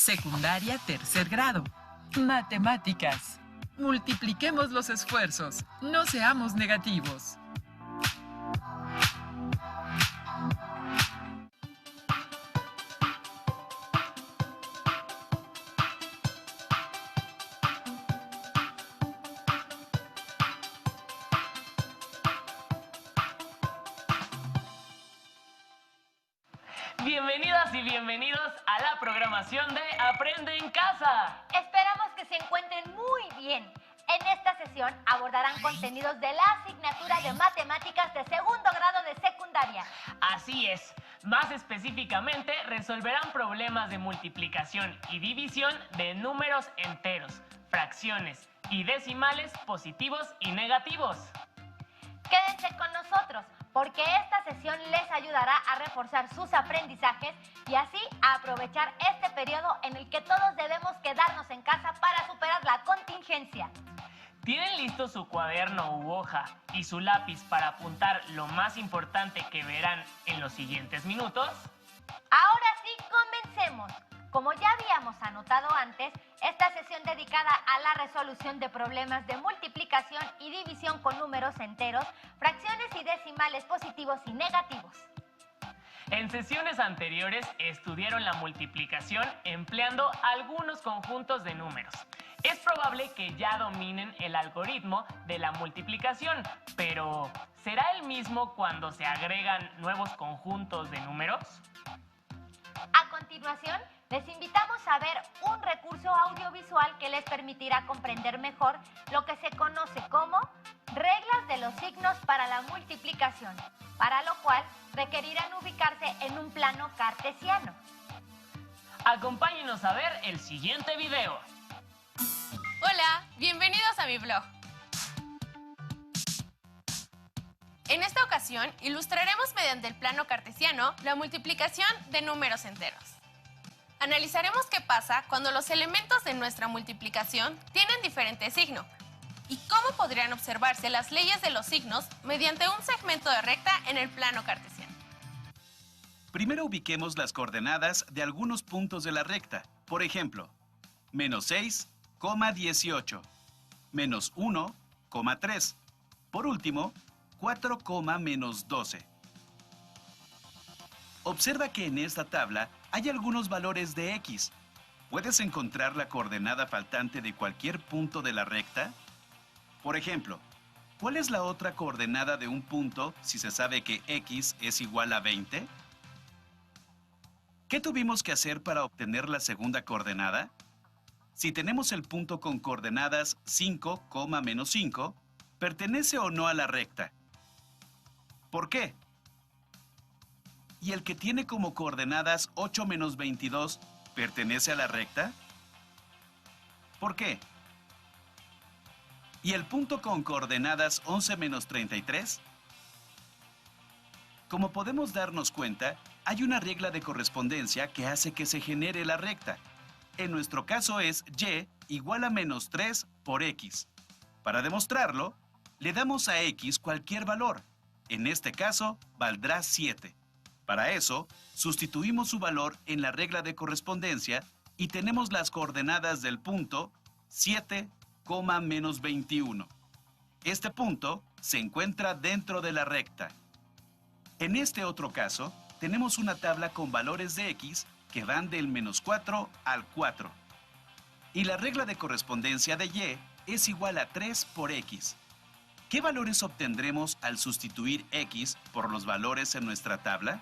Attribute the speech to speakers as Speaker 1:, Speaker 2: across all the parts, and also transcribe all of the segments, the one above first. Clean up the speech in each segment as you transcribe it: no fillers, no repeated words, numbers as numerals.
Speaker 1: Secundaria tercer grado. Matemáticas. Multipliquemos los esfuerzos, no seamos negativos.
Speaker 2: Bienvenidas y bienvenidos a la programación de Aprende en Casa.
Speaker 3: Esperamos que se encuentren muy bien. En esta sesión abordarán contenidos de la asignatura de matemáticas de segundo grado de secundaria.
Speaker 2: Así es. Más específicamente, resolverán problemas de multiplicación y división de números enteros, fracciones y decimales positivos y negativos.
Speaker 3: Quédense con nosotros, porque esta sesión les ayudará a reforzar sus aprendizajes y así a aprovechar este periodo en el que todos debemos quedarnos en casa para superar la contingencia.
Speaker 2: ¿Tienen listo su cuaderno u hoja y su lápiz para apuntar lo más importante que verán en los siguientes minutos?
Speaker 3: Ahora sí, comencemos. Como ya habíamos anotado antes, esta sesión dedicada a la resolución de problemas de multiplicación y división con números enteros, fracciones y decimales positivos y negativos.
Speaker 2: En sesiones anteriores estudiaron la multiplicación empleando algunos conjuntos de números. Es probable que ya dominen el algoritmo de la multiplicación, pero ¿será el mismo cuando se agregan nuevos conjuntos de números?
Speaker 3: A continuación, les invitamos a ver un recurso audiovisual que les permitirá comprender mejor lo que se conoce como reglas de los signos para la multiplicación, para lo cual requerirán ubicarse en un plano cartesiano.
Speaker 2: Acompáñenos a ver el siguiente video.
Speaker 4: Hola, bienvenidos a mi blog. En esta ocasión ilustraremos mediante el plano cartesiano la multiplicación de números enteros. Analizaremos qué pasa cuando los elementos de nuestra multiplicación tienen diferente signo y cómo podrían observarse las leyes de los signos mediante un segmento de recta en el plano cartesiano.
Speaker 5: Primero ubiquemos las coordenadas de algunos puntos de la recta. Por ejemplo, menos 6, 18, menos 1, 3. Por último, 4, menos 12. Observa que en esta tabla hay algunos valores de x. ¿Puedes encontrar la coordenada faltante de cualquier punto de la recta? Por ejemplo, ¿cuál es la otra coordenada de un punto si se sabe que x es igual a 20? ¿Qué tuvimos que hacer para obtener la segunda coordenada? Si tenemos el punto con coordenadas 5, menos 5, ¿pertenece o no a la recta? ¿Por qué? ¿Y el que tiene como coordenadas 8 menos 22 pertenece a la recta? ¿Por qué? ¿Y el punto con coordenadas 11 menos 33? Como podemos darnos cuenta, hay una regla de correspondencia que hace que se genere la recta. En nuestro caso es y igual a menos 3 por x. Para demostrarlo, le damos a x cualquier valor. En este caso, valdrá 7. Para eso, sustituimos su valor en la regla de correspondencia y tenemos las coordenadas del punto 7, menos 21. Este punto se encuentra dentro de la recta. En este otro caso, tenemos una tabla con valores de x que van del menos 4 al 4. Y la regla de correspondencia de y es igual a 3 por x. ¿Qué valores obtendremos al sustituir x por los valores en nuestra tabla?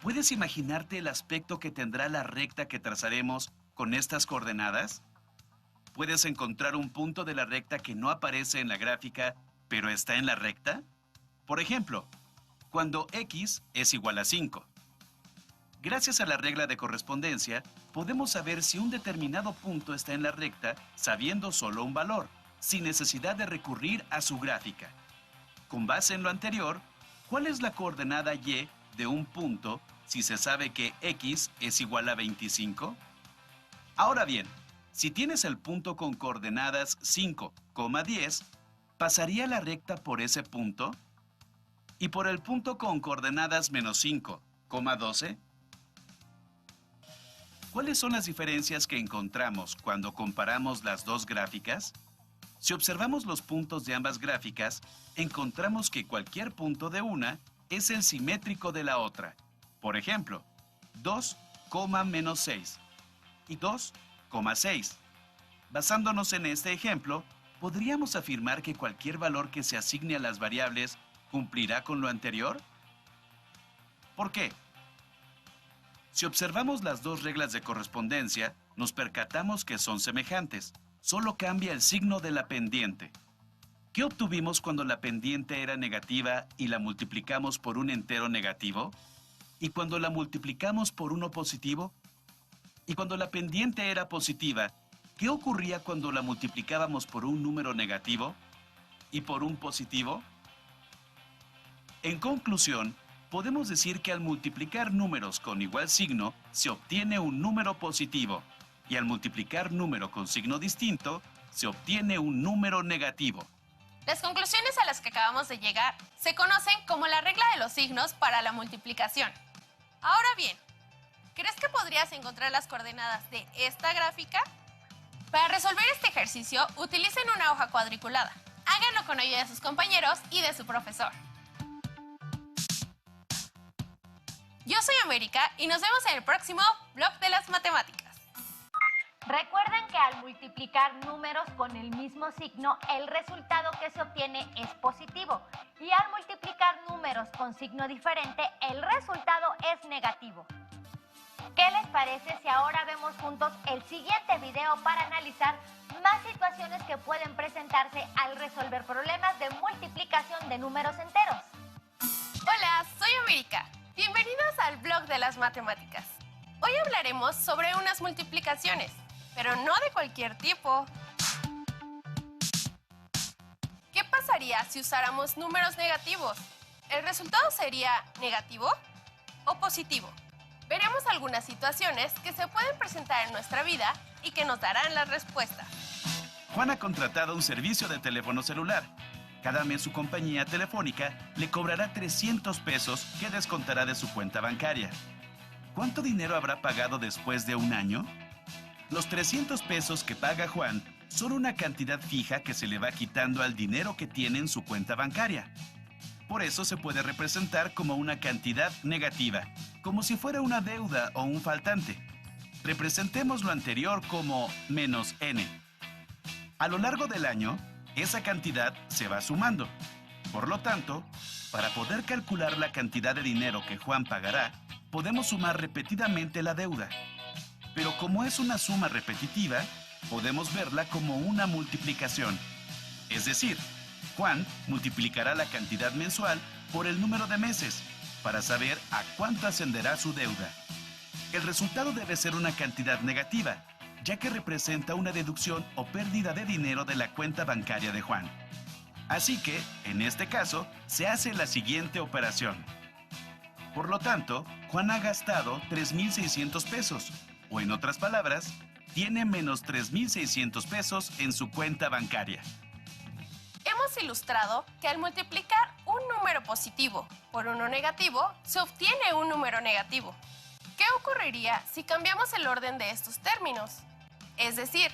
Speaker 5: ¿Puedes imaginarte el aspecto que tendrá la recta que trazaremos con estas coordenadas? ¿Puedes encontrar un punto de la recta que no aparece en la gráfica, pero está en la recta? Por ejemplo, cuando x es igual a 5. Gracias a la regla de correspondencia, podemos saber si un determinado punto está en la recta sabiendo solo un valor, sin necesidad de recurrir a su gráfica. Con base en lo anterior, ¿cuál es la coordenada y de un punto si se sabe que x es igual a 25? Ahora bien, si tienes el punto con coordenadas 5, 10, ¿pasaría la recta por ese punto? ¿Y por el punto con coordenadas menos 5, 12? ¿Cuáles son las diferencias que encontramos cuando comparamos las dos gráficas? Si observamos los puntos de ambas gráficas, encontramos que cualquier punto de una es el simétrico de la otra. Por ejemplo, 2, menos 6 y 2,6. Basándonos en este ejemplo, ¿podríamos afirmar que cualquier valor que se asigne a las variables cumplirá con lo anterior? ¿Por qué? Si observamos las dos reglas de correspondencia, nos percatamos que son semejantes. Solo cambia el signo de la pendiente. ¿Qué obtuvimos cuando la pendiente era negativa y la multiplicamos por un entero negativo? ¿Y cuando la multiplicamos por uno positivo? ¿Y cuando la pendiente era positiva, qué ocurría cuando la multiplicábamos por un número negativo y por un positivo? En conclusión, podemos decir que al multiplicar números con igual signo, se obtiene un número positivo, y al multiplicar número con signo distinto, se obtiene un número negativo.
Speaker 4: Las conclusiones a las que acabamos de llegar se conocen como la regla de los signos para la multiplicación. Ahora bien, ¿crees que podrías encontrar las coordenadas de esta gráfica? Para resolver este ejercicio, utilicen una hoja cuadriculada. Háganlo con ayuda de sus compañeros y de su profesor. Yo soy América y nos vemos en el próximo Blog de las Matemáticas.
Speaker 3: Recuerden que al multiplicar números con el mismo signo, el resultado que se obtiene es positivo. Y al multiplicar números con signo diferente, el resultado es negativo. ¿Qué les parece si ahora vemos juntos el siguiente video para analizar más situaciones que pueden presentarse al resolver problemas de multiplicación de números enteros?
Speaker 4: Hola, soy América. Bienvenidos al Blog de las Matemáticas. Hoy hablaremos sobre unas multiplicaciones, pero no de cualquier tipo. ¿Qué pasaría si usáramos números negativos? ¿El resultado sería negativo o positivo? Veremos algunas situaciones que se pueden presentar en nuestra vida y que nos darán la respuesta.
Speaker 5: Juan ha contratado un servicio de teléfono celular. Cada mes su compañía telefónica le cobrará 300 pesos que descontará de su cuenta bancaria. ¿Cuánto dinero habrá pagado después de un año? Los 300 pesos que paga Juan son una cantidad fija que se le va quitando al dinero que tiene en su cuenta bancaria. Por eso se puede representar como una cantidad negativa, como si fuera una deuda o un faltante. Representemos lo anterior como menos n. A lo largo del año, esa cantidad se va sumando. Por lo tanto, para poder calcular la cantidad de dinero que Juan pagará, podemos sumar repetidamente la deuda. Pero como es una suma repetitiva, podemos verla como una multiplicación. Es decir, Juan multiplicará la cantidad mensual por el número de meses para saber a cuánto ascenderá su deuda. El resultado debe ser una cantidad negativa, ya que representa una deducción o pérdida de dinero de la cuenta bancaria de Juan. Así que, en este caso, se hace la siguiente operación. Por lo tanto, Juan ha gastado 3,600 pesos, o en otras palabras, tiene menos 3,600 pesos en su cuenta bancaria.
Speaker 4: Hemos ilustrado que al multiplicar un número positivo por uno negativo, se obtiene un número negativo. ¿Qué ocurriría si cambiamos el orden de estos términos? Es decir,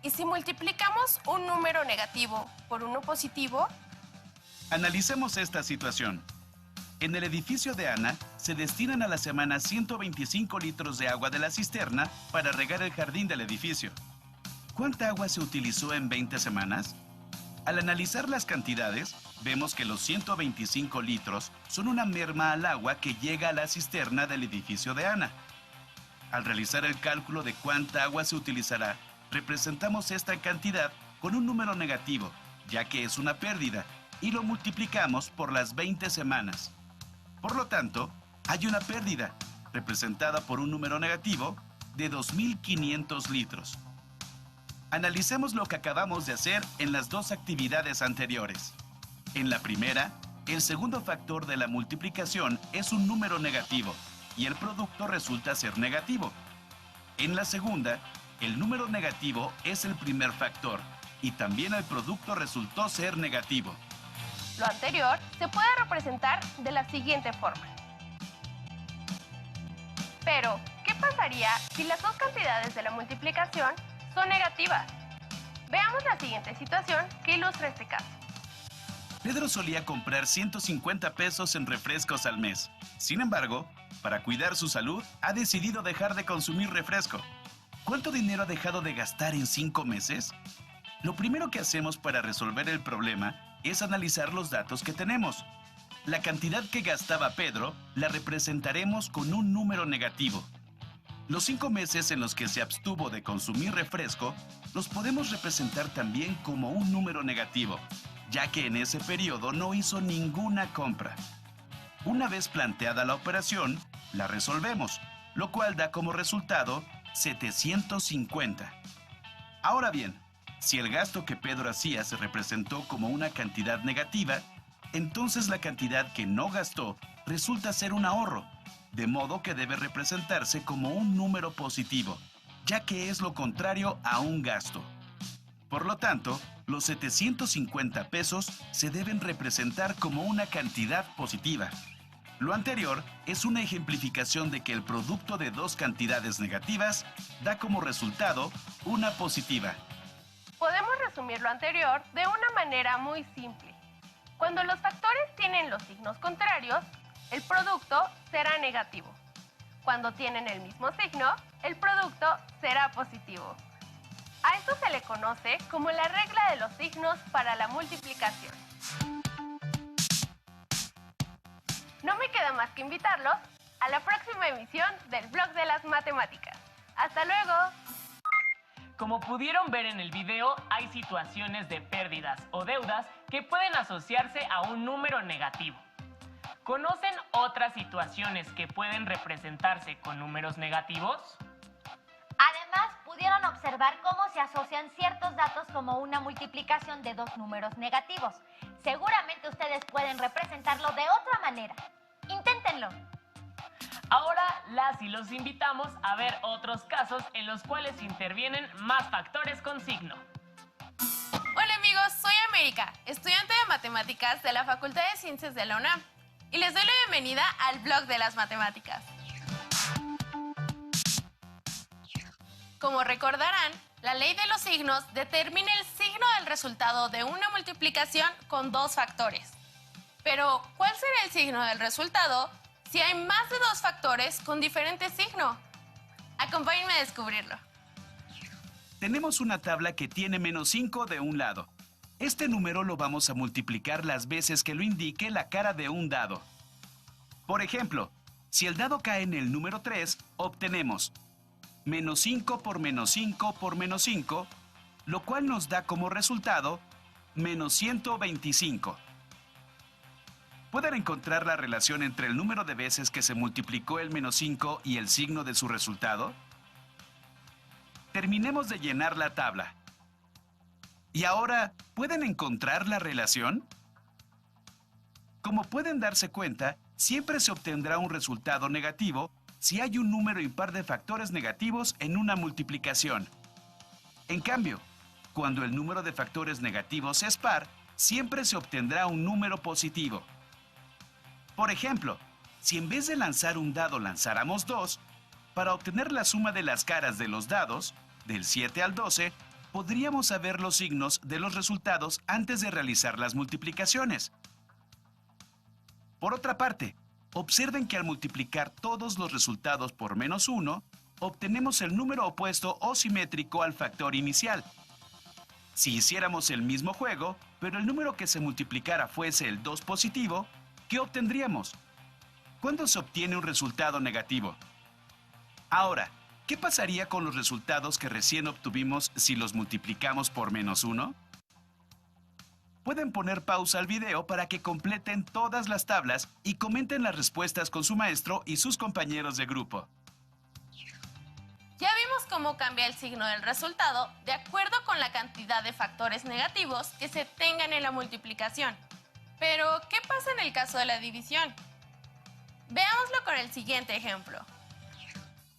Speaker 4: ¿y si multiplicamos un número negativo por uno positivo?
Speaker 5: Analicemos esta situación. En el edificio de Ana, se destinan a la semana 125 litros de agua de la cisterna para regar el jardín del edificio. ¿Cuánta agua se utilizó en 20 semanas? Al analizar las cantidades, vemos que los 125 litros son una merma al agua que llega a la cisterna del edificio de Ana. Al realizar el cálculo de cuánta agua se utilizará, representamos esta cantidad con un número negativo, ya que es una pérdida, y lo multiplicamos por las 20 semanas. Por lo tanto, hay una pérdida, representada por un número negativo, de 2,500 litros. Analicemos lo que acabamos de hacer en las dos actividades anteriores. En la primera, el segundo factor de la multiplicación es un número negativo y el producto resulta ser negativo. En la segunda, el número negativo es el primer factor y también el producto resultó ser negativo.
Speaker 4: Lo anterior se puede representar de la siguiente forma. Pero, ¿qué pasaría si las dos cantidades de la multiplicación son negativas? Veamos la siguiente situación que ilustra este caso.
Speaker 5: Pedro solía comprar 150 pesos en refrescos al mes. Sin embargo, para cuidar su salud, ha decidido dejar de consumir refresco. ¿Cuánto dinero ha dejado de gastar en 5 meses? Lo primero que hacemos para resolver el problema es analizar los datos que tenemos. La cantidad que gastaba Pedro la representaremos con un número negativo. Los 5 meses en los que se abstuvo de consumir refresco los podemos representar también como un número negativo, ya que en ese periodo no hizo ninguna compra. Una vez planteada la operación, la resolvemos, lo cual da como resultado 750. Ahora bien, si el gasto que Pedro hacía se representó como una cantidad negativa, entonces la cantidad que no gastó resulta ser un ahorro, de modo que debe representarse como un número positivo, ya que es lo contrario a un gasto. Por lo tanto, los 750 pesos se deben representar como una cantidad positiva. Lo anterior es una ejemplificación de que el producto de dos cantidades negativas da como resultado una positiva.
Speaker 4: Podemos resumir lo anterior de una manera muy simple. Cuando los factores tienen los signos contrarios, el producto será negativo. Cuando tienen el mismo signo, el producto será positivo. A esto se le conoce como la regla de los signos para la multiplicación. No me queda más que invitarlos a la próxima emisión del Blog de las Matemáticas. ¡Hasta luego!
Speaker 2: Como pudieron ver en el video, hay situaciones de pérdidas o deudas que pueden asociarse a un número negativo. ¿Conocen otras situaciones que pueden representarse con números negativos?
Speaker 3: Además, pudieron observar cómo se asocian ciertos datos como una multiplicación de dos números negativos. Seguramente ustedes pueden representarlo de otra manera. Inténtenlo.
Speaker 2: Ahora las y los invitamos a ver otros casos en los cuales intervienen más factores con signo.
Speaker 4: Hola amigos, soy América, estudiante de Matemáticas de la Facultad de Ciencias de la UNAM. Y les doy la bienvenida al Blog de las Matemáticas. Como recordarán, la ley de los signos determina el signo del resultado de una multiplicación con dos factores. Pero, ¿cuál será el signo del resultado si hay más de dos factores con diferente signo? Acompáñenme a descubrirlo.
Speaker 5: Tenemos una tabla que tiene -5 de un lado. Este número lo vamos a multiplicar las veces que lo indique la cara de un dado. Por ejemplo, si el dado cae en el número 3, obtenemos -5 por -5 por -5, lo cual nos da como resultado -125. ¿Pueden encontrar la relación entre el número de veces que se multiplicó el -5 y el signo de su resultado? Terminemos de llenar la tabla. ¿Y ahora pueden encontrar la relación? Como pueden darse cuenta, siempre se obtendrá un resultado negativo si hay un número impar de factores negativos en una multiplicación. En cambio, cuando el número de factores negativos es par, siempre se obtendrá un número positivo. Por ejemplo, si en vez de lanzar un dado lanzáramos 2, para obtener la suma de las caras de los dados, del 7 al 12, podríamos saber los signos de los resultados antes de realizar las multiplicaciones. Por otra parte, observen que al multiplicar todos los resultados por -1, obtenemos el número opuesto o simétrico al factor inicial. Si hiciéramos el mismo juego, pero el número que se multiplicara fuese el 2 positivo, ¿qué obtendríamos? ¿Cuándo se obtiene un resultado negativo? Ahora, ¿qué pasaría con los resultados que recién obtuvimos si los multiplicamos por -1? Pueden poner pausa al video para que completen todas las tablas y comenten las respuestas con su maestro y sus compañeros de grupo.
Speaker 4: Ya vimos cómo cambia el signo del resultado de acuerdo con la cantidad de factores negativos que se tengan en la multiplicación. Pero, ¿qué pasa en el caso de la división? Veámoslo con el siguiente ejemplo.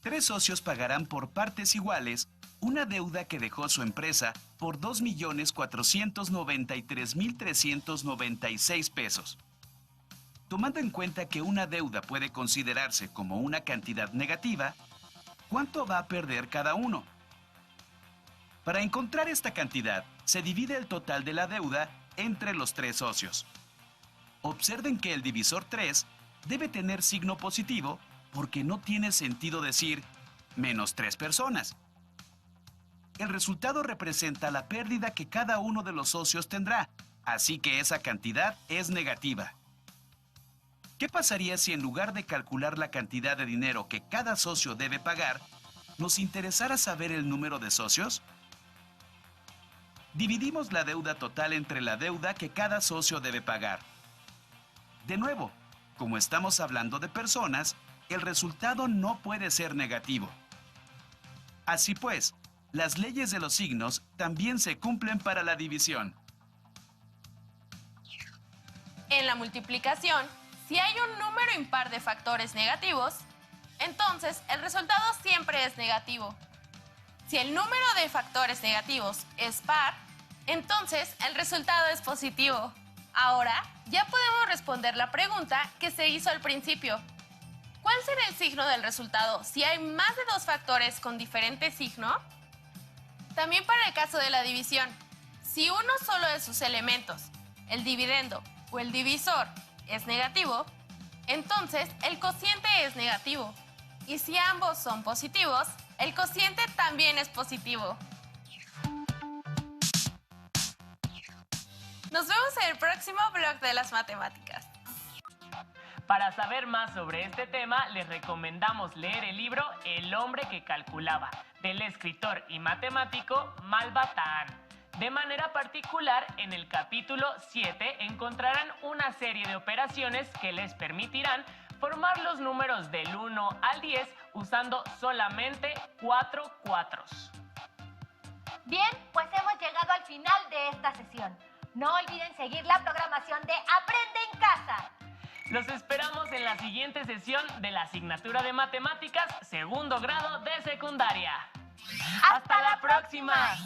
Speaker 5: 3 socios pagarán por partes iguales una deuda que dejó su empresa por 2.493.396 pesos. Tomando en cuenta que una deuda puede considerarse como una cantidad negativa, ¿cuánto va a perder cada uno? Para encontrar esta cantidad, se divide el total de la deuda entre los 3 socios. Observen que el divisor 3 debe tener signo positivo porque no tiene sentido decir menos 3 personas. El resultado representa la pérdida que cada uno de los socios tendrá, así que esa cantidad es negativa. ¿Qué pasaría si en lugar de calcular la cantidad de dinero que cada socio debe pagar, nos interesara saber el número de socios? Dividimos la deuda total entre la deuda que cada socio debe pagar. De nuevo, como estamos hablando de personas, el resultado no puede ser negativo. Así pues, las leyes de los signos también se cumplen para la división.
Speaker 4: En la multiplicación, si hay un número impar de factores negativos, entonces el resultado siempre es negativo. Si el número de factores negativos es par, entonces el resultado es positivo. Ahora ya podemos responder la pregunta que se hizo al principio. ¿Cuál será el signo del resultado si hay más de 2 factores con diferente signo? También para el caso de la división, si uno solo de sus elementos, el dividendo o el divisor, es negativo, entonces el cociente es negativo. Y si ambos son positivos, el cociente también es positivo. Nos vemos en el próximo blog de las matemáticas.
Speaker 2: Para saber más sobre este tema, les recomendamos leer el libro El hombre que calculaba, del escritor y matemático Malva Tahan. De manera particular, en el capítulo 7 encontrarán una serie de operaciones que les permitirán formar los números del 1 al 10 usando solamente 4 cuatros.
Speaker 3: Bien, pues hemos llegado al final de esta sesión. No olviden seguir la programación de Aprende en Casa.
Speaker 2: Los esperamos en la siguiente sesión de la asignatura de Matemáticas, segundo grado de secundaria.
Speaker 3: ¡Hasta la próxima!